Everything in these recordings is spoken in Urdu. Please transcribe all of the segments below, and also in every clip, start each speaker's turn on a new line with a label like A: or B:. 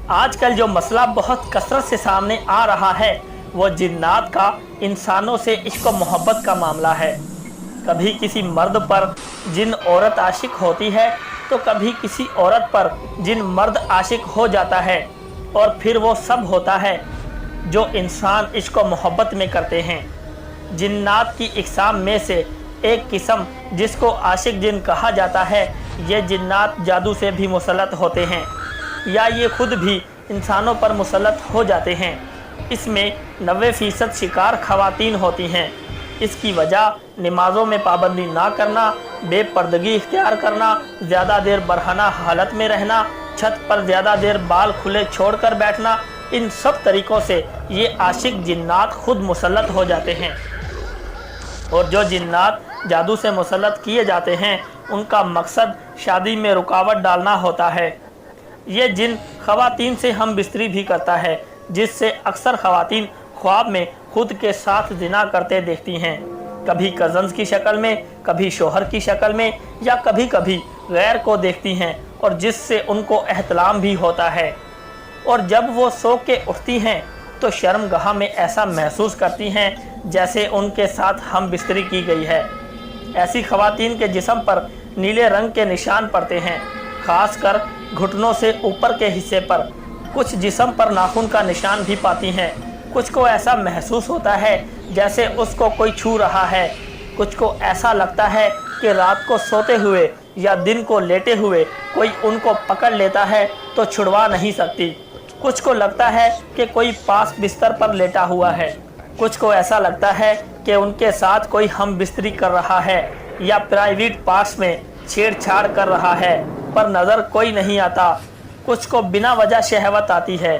A: آج کل جو مسئلہ بہت کثرت سے سامنے آ رہا ہے وہ جنات کا انسانوں سے عشق و محبت کا معاملہ ہے۔ کبھی کسی مرد پر جن عورت عاشق ہوتی ہے تو کبھی کسی عورت پر جن مرد عاشق ہو جاتا ہے، اور پھر وہ سب ہوتا ہے جو انسان عشق و محبت میں کرتے ہیں۔ جنات کی اقسام میں سے ایک قسم جس کو عاشق جن کہا جاتا ہے، یہ جنات جادو سے بھی مسلط ہوتے ہیں یا یہ خود بھی انسانوں پر مسلط ہو جاتے ہیں۔ اس میں 90% شکار خواتین ہوتی ہیں۔ اس کی وجہ نمازوں میں پابندی نہ کرنا، بے پردگی اختیار کرنا، زیادہ دیر برہنہ حالت میں رہنا، چھت پر زیادہ دیر بال کھلے چھوڑ کر بیٹھنا، ان سب طریقوں سے یہ عاشق جنات خود مسلط ہو جاتے ہیں۔ اور جو جنات جادو سے مسلط کیے جاتے ہیں ان کا مقصد شادی میں رکاوٹ ڈالنا ہوتا ہے۔ یہ جن خواتین سے ہم بستری بھی کرتا ہے، جس سے اکثر خواتین خواب میں خود کے ساتھ زنا کرتے دیکھتی ہیں، کبھی کزنز کی شکل میں، کبھی شوہر کی شکل میں، یا کبھی کبھی غیر کو دیکھتی ہیں، اور جس سے ان کو احتلام بھی ہوتا ہے۔ اور جب وہ سو کے اٹھتی ہیں تو شرمگاہ میں ایسا محسوس کرتی ہیں جیسے ان کے ساتھ ہم بستری کی گئی ہے۔ ایسی خواتین کے جسم پر نیلے رنگ کے نشان پڑتے ہیں، خاص کر گھٹنوں سے اوپر کے حصے پر۔ کچھ جسم پر ناخن کا نشان بھی پاتی ہیں۔ کچھ کو ایسا محسوس ہوتا ہے جیسے اس کو کوئی چھو رہا ہے۔ کچھ کو ایسا لگتا ہے کہ رات کو سوتے ہوئے یا دن کو لیٹے ہوئے کوئی ان کو پکڑ لیتا ہے تو چھڑوا نہیں سکتی۔ کچھ کو لگتا ہے کہ کوئی پاس بستر پر لیٹا ہوا ہے۔ کچھ کو ایسا لگتا ہے کہ ان کے ساتھ کوئی ہم بستری کر رہا ہے یا پرائیویٹ پارٹس میں چھیڑ چھاڑ کر رہا ہے، پر نظر کوئی نہیں آتا۔ کچھ کو بنا وجہ شہوت آتی ہے۔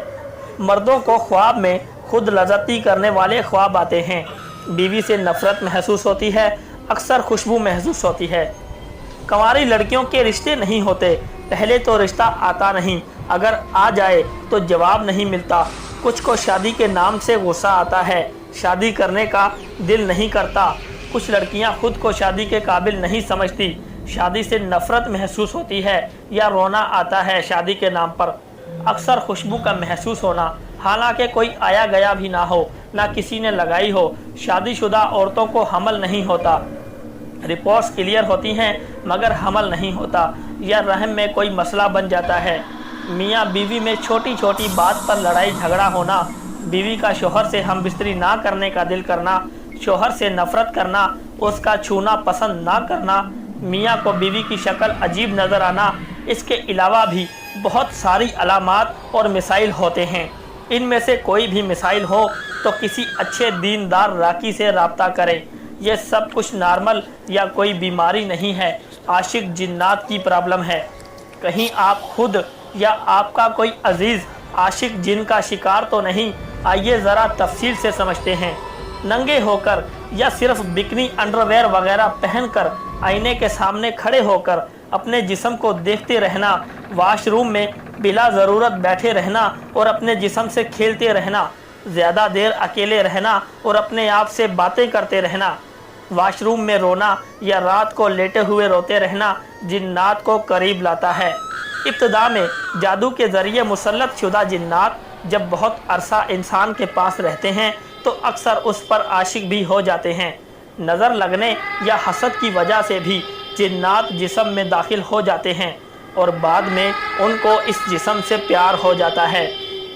A: مردوں کو خواب میں خود لذتی کرنے والے خواب آتے ہیں۔ بیوی سے نفرت محسوس ہوتی ہے، اکثر خوشبو محسوس ہوتی ہے۔ کنواری لڑکیوں کے رشتے نہیں ہوتے، پہلے تو رشتہ آتا نہیں، اگر آ جائے تو جواب نہیں ملتا۔ کچھ کو شادی کے نام سے غصہ آتا ہے، شادی کرنے کا دل نہیں کرتا۔ کچھ لڑکیاں خود کو شادی کے قابل نہیں سمجھتی، شادی سے نفرت محسوس ہوتی ہے یا رونا آتا ہے شادی کے نام پر۔ اکثر خوشبو کا محسوس ہونا، حالانکہ کوئی آیا گیا بھی نہ ہو، نہ کسی نے لگائی ہو۔ شادی شدہ عورتوں کو حمل نہیں ہوتا، رپورٹس کلیئر ہوتی ہیں مگر حمل نہیں ہوتا، یا رحم میں کوئی مسئلہ بن جاتا ہے۔ میاں بیوی میں چھوٹی چھوٹی بات پر لڑائی جھگڑا ہونا، بیوی کا شوہر سے ہم بستری نہ کرنے کا دل کرنا، شوہر سے نفرت کرنا، اس کا چھونا پسند نہ کرنا، میاں کو بیوی کی شکل عجیب نظر آنا۔ اس کے علاوہ بھی بہت ساری علامات اور مسائل ہوتے ہیں۔ ان میں سے کوئی بھی مسائل ہو تو کسی اچھے دیندار راکی سے رابطہ کریں۔ یہ سب کچھ نارمل یا کوئی بیماری نہیں ہے، عاشق جنات کی پرابلم ہے۔ کہیں آپ خود یا آپ کا کوئی عزیز عاشق جن کا شکار تو نہیں؟ آئیے ذرا تفصیل سے سمجھتے ہیں۔ ننگے ہو کر یا صرف بکنی انڈرویئر وغیرہ پہن کر آئینے کے سامنے کھڑے ہو کر اپنے جسم کو دیکھتے رہنا، واش روم میں بلا ضرورت بیٹھے رہنا اور اپنے جسم سے کھیلتے رہنا، زیادہ دیر اکیلے رہنا اور اپنے آپ سے باتیں کرتے رہنا، واش روم میں رونا یا رات کو لیٹے ہوئے روتے رہنا جنات کو قریب لاتا ہے۔ ابتدا میں جادو کے ذریعے مسلط شدہ جنات جب بہت عرصہ انسان کے پاس رہتے ہیں تو اکثر اس پر عاشق بھی ہو جاتے ہیں۔ نظر لگنے یا حسد کی وجہ سے بھی جنات جسم میں داخل ہو جاتے ہیں اور بعد میں ان کو اس جسم سے پیار ہو جاتا ہے۔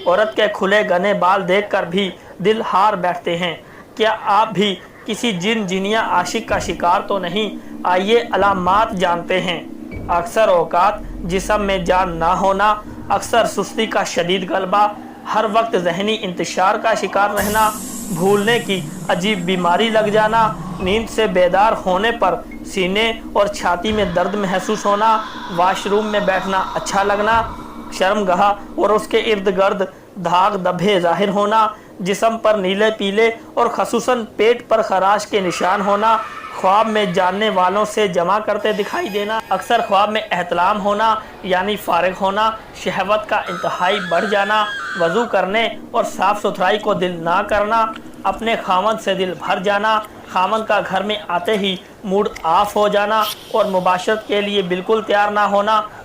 A: عورت کے کھلے گنے بال دیکھ کر بھی دل ہار بیٹھتے ہیں۔ کیا آپ بھی کسی جن جنیا عاشق کا شکار تو نہیں؟ آئیے علامات جانتے ہیں۔ اکثر اوقات جسم میں جان نہ ہونا، اکثر سستی کا شدید غلبہ، ہر وقت ذہنی انتشار کا شکار رہنا، بھولنے کی عجیب بیماری لگ جانا، نیند سے بیدار ہونے پر سینے اور چھاتی میں درد محسوس ہونا، واش روم میں بیٹھنا اچھا لگنا، شرمگاہ اور اس کے ارد گرد داغ دھبے ظاہر ہونا، جسم پر نیلے پیلے اور خصوصاً پیٹ پر خراش کے نشان ہونا، خواب میں جاننے والوں سے جمع کرتے دکھائی دینا، اکثر خواب میں احتلام ہونا یعنی فارغ ہونا، شہوت کا انتہائی بڑھ جانا، وضو کرنے اور صاف ستھرائی کو دل نہ کرنا، اپنے خاوند سے دل بھر جانا، خاوند کا گھر میں آتے ہی موڈ آف ہو جانا اور مباشرت کے لیے بالکل تیار نہ ہونا،